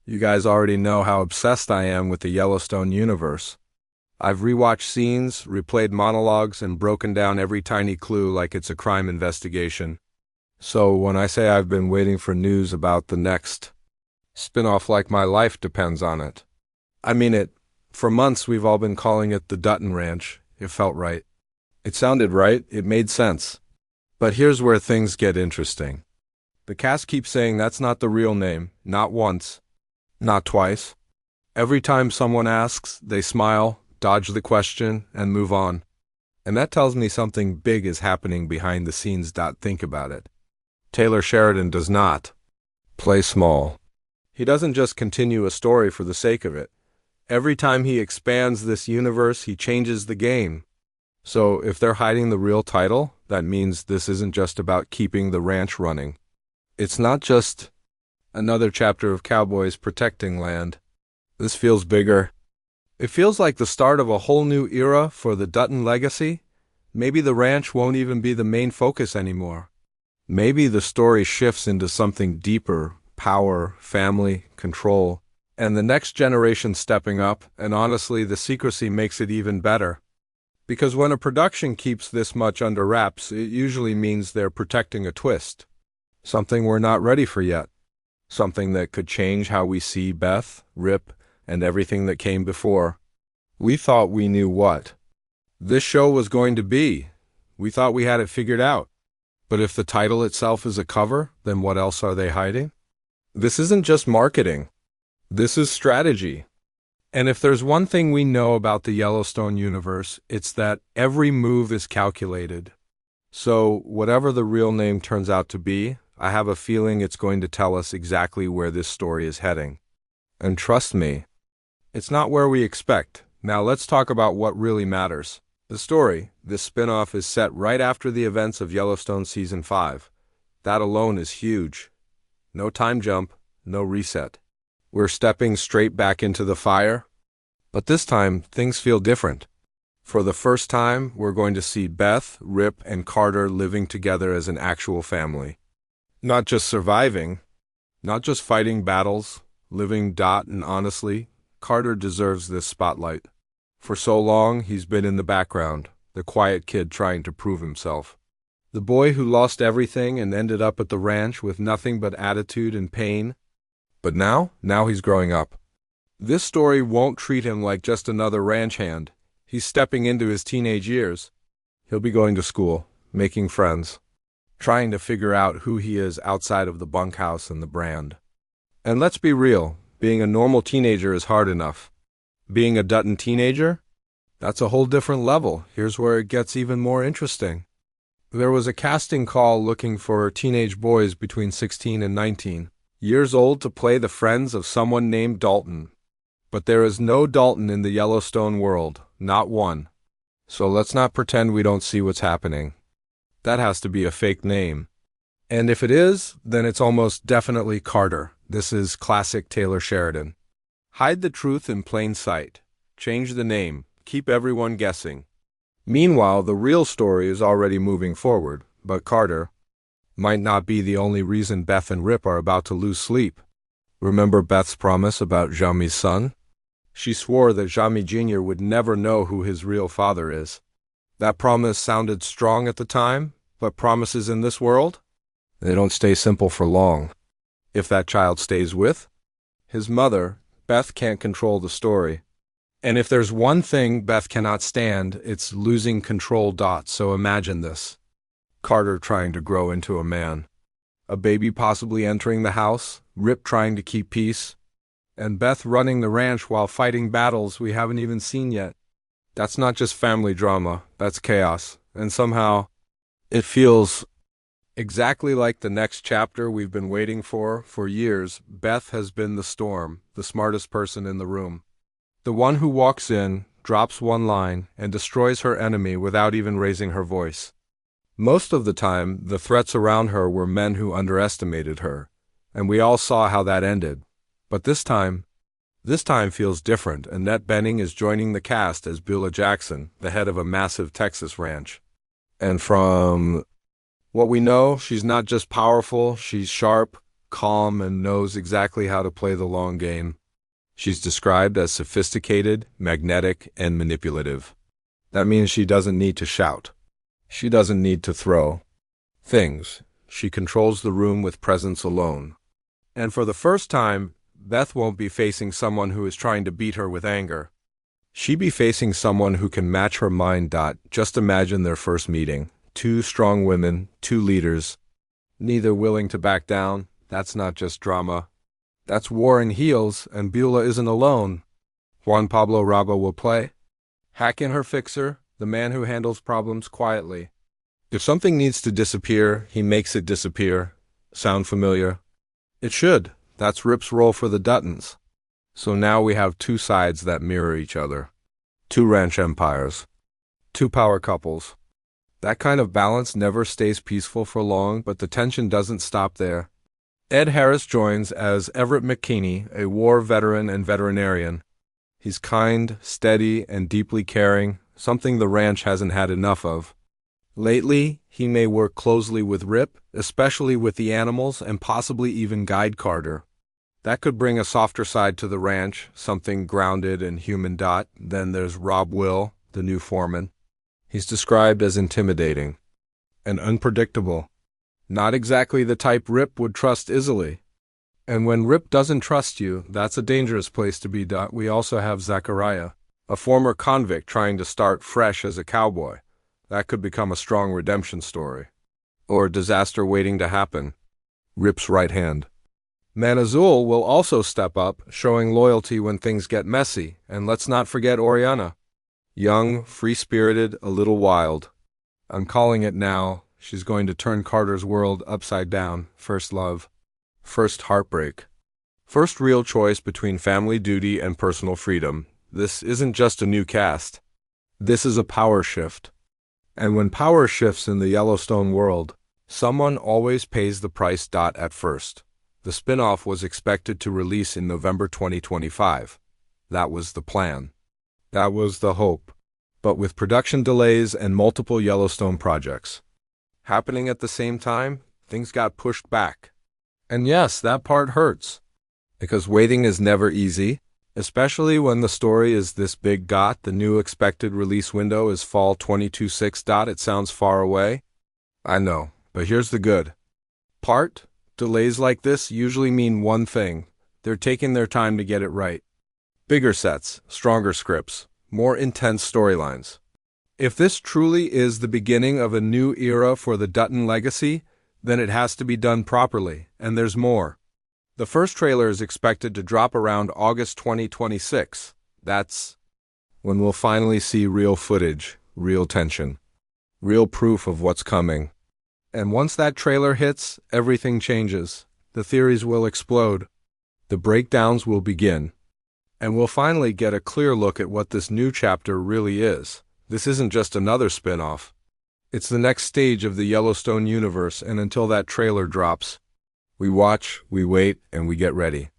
You guys already know how obsessed I am with the Yellowstone universe. I've rewatched scenes, replayed monologues, and broken down every tiny clue like it's a crime investigation. So when I say I've been waiting for news about the next spinoff like my life depends on it, I mean it. For months we've all been calling it the Dutton Ranch. It felt right. It sounded right. It made sense. But here's where things get interesting. The cast keeps saying that's not the real name, not once. Not twice. Every time someone asks, they smile, dodge the question, and move on. And that tells me something big is happening behind the scenes. Think about it. Taylor Sheridan does not play small. He doesn't just continue a story for the sake of it. Every time he expands this universe, he changes the game. So if they're hiding the real title, that means this isn't just about keeping the ranch running. It's not just another chapter of cowboys protecting land. This feels bigger. It feels like the start of a whole new era for the Dutton legacy. Maybe the ranch won't even be the main focus anymore. Maybe the story shifts into something deeper: power, family, control, and the next generation stepping up. And honestly, the secrecy makes it even better. Because when a production keeps this much under wraps, it usually means they're protecting a twist. Something we're not ready for yet. Something that could change how we see Beth, Rip, and everything that came before. We thought we knew what this show was going to be. We thought we had it figured out. But if the title itself is a cover, then what else are they hiding? This isn't just marketing. This is strategy. And if there's one thing we know about the Yellowstone universe, it's that every move is calculated. So whatever the real name turns out to be, I have a feeling it's going to tell us exactly where this story is heading. And trust me, it's not where we expect. Now let's talk about what really matters. The story, this spin-off, is set right after the events of Yellowstone Season 5. That alone is huge. No time jump, no reset. We're stepping straight back into the fire. But this time, things feel different. For the first time, we're going to see Beth, Rip, and Carter living together as an actual family. Not just surviving, not just fighting battles, living. And honestly, Carter deserves this spotlight. For so long, he's been in the background, the quiet kid trying to prove himself. The boy who lost everything and ended up at the ranch with nothing but attitude and pain. But now he's growing up. This story won't treat him like just another ranch hand. He's stepping into his teenage years. He'll be going to school, making friends, trying to figure out who he is outside of the bunkhouse and the brand. And let's be real, being a normal teenager is hard enough. Being a Dutton teenager? That's a whole different level. Here's where it gets even more interesting. There was a casting call looking for teenage boys between 16 and 19 years old to play the friends of someone named Dalton. But there is no Dalton in the Yellowstone world, not one. So let's not pretend we don't see what's happening. That has to be a fake name. And if it is, then it's almost definitely Carter. This is classic Taylor Sheridan. Hide the truth in plain sight. Change the name. Keep everyone guessing. Meanwhile, the real story is already moving forward, but Carter might not be the only reason Beth and Rip are about to lose sleep. Remember Beth's promise about Jaime's son? She swore that Jaime Jr. would never know who his real father is. That promise sounded strong at the time, but promises in this world? They don't stay simple for long. If that child stays with his mother, Beth can't control the story. And if there's one thing Beth cannot stand, it's losing control. So imagine this. Carter trying to grow into a man. A baby possibly entering the house, Rip trying to keep peace, and Beth running the ranch while fighting battles we haven't even seen yet. That's not just family drama, that's chaos. And somehow, it feels exactly like the next chapter we've been waiting for years. Beth has been the storm, the smartest person in the room. The one who walks in, drops one line, and destroys her enemy without even raising her voice. Most of the time, the threats around her were men who underestimated her, and we all saw how that ended. But this time feels different. Annette Benning is joining the cast as Bula Jackson, the head of a massive Texas ranch. And from what we know, she's not just powerful, she's sharp, calm and knows exactly how to play the long game. She's described as sophisticated, magnetic, and manipulative. That means she doesn't need to shout. She doesn't need to throw things. She controls the room with presence alone. And for the first time, Beth won't be facing someone who is trying to beat her with anger. She'd be facing someone who can match her mind. Just imagine their first meeting. Two strong women, two leaders, neither willing to back down. That's not just drama. That's war in heels, and Bula isn't alone. Juan Pablo Raba will play. Hack in her fixer, the man who handles problems quietly. If something needs to disappear, he makes it disappear. Sound familiar? It should. That's Rip's role for the Duttons. So now we have two sides that mirror each other. Two ranch empires. Two power couples. That kind of balance never stays peaceful for long, but the tension doesn't stop there. Ed Harris joins as Everett McKinney, a war veteran and veterinarian. He's kind, steady, and deeply caring, something the ranch hasn't had enough of. Lately, he may work closely with Rip, especially with the animals, and possibly even guide Carter. That could bring a softer side to the ranch, something grounded and human. Then there's Rob Will, the new foreman. He's described as intimidating and unpredictable. Not exactly the type Rip would trust easily. And when Rip doesn't trust you, that's a dangerous place to be. We also have Zachariah, a former convict trying to start fresh as a cowboy. That could become a strong redemption story. Or a disaster waiting to happen. Rip's right hand. Manazul will also step up, showing loyalty when things get messy. And let's not forget Oriana. Young, free-spirited, a little wild. I'm calling it now. She's going to turn Carter's world upside down. First love. First heartbreak. First real choice between family duty and personal freedom. This isn't just a new cast. This is a power shift. And when power shifts in the Yellowstone world, someone always pays the price. At first, the spinoff was expected to release in November 2025. That was the plan. That was the hope. But with production delays and multiple Yellowstone projects happening at the same time, things got pushed back. And yes, that part hurts. Because waiting is never easy, especially when the story is this big. The new expected release window is fall 2026. It sounds far away. I know, but here's the good part. Delays like this usually mean one thing. They're taking their time to get it right. Bigger sets, stronger scripts, more intense storylines. If this truly is the beginning of a new era for the Dutton legacy, then it has to be done properly, and there's more. The first trailer is expected to drop around August 2026. That's when we'll finally see real footage, real tension, real proof of what's coming. And once that trailer hits, everything changes. The theories will explode. The breakdowns will begin. And we'll finally get a clear look at what this new chapter really is. This isn't just another spin-off. It's the next stage of the Yellowstone universe, and until that trailer drops, we watch, we wait, and we get ready.